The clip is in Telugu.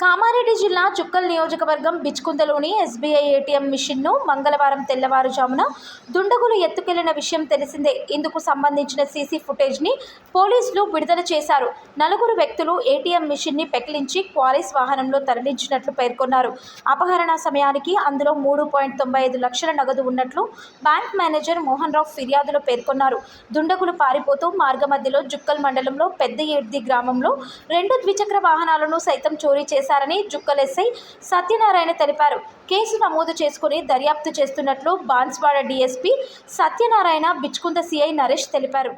కామారెడ్డి జిల్లా చుక్కల్ నియోజకవర్గం బిచ్కుందలోని ఎస్బీఐ ఏటీఎం మిషన్ను మంగళవారం తెల్లవారుజామున దుండగులు ఎత్తుకెళ్లిన విషయం తెలిసిందే. ఇందుకు సంబంధించిన సీసీ ఫుటేజ్ని పోలీసులు విడుదల చేశారు. నలుగురు వ్యక్తులు ఏటీఎం మిషన్ని పెకిలించి క్వారీస్ వాహనంలో తరలించినట్లు పేర్కొన్నారు. అపహరణ సమయానికి అందులో 3.95 లక్షల నగదు ఉన్నట్లు బ్యాంక్ మేనేజర్ మోహన్ రావు ఫిర్యాదులో పేర్కొన్నారు. దుండగులు పారిపోతూ మార్గమధ్యలో జుక్కల్ మండలంలో పెద్ద ఏడ్ది గ్రామంలో 2 ద్విచక్ర వాహనాలను సైతం చోరీ చేశారని జుక్కల్ ఎస్ఐ సత్యనారాయణ తెలిపారు. కేసు నమోదు చేసుకుని దర్యాప్తు చేస్తున్నట్లు బాన్స్వాడ డీఎస్పీ సత్యనారాయణ, బిచ్కుంద సీఐ నరేష్ తెలిపారు.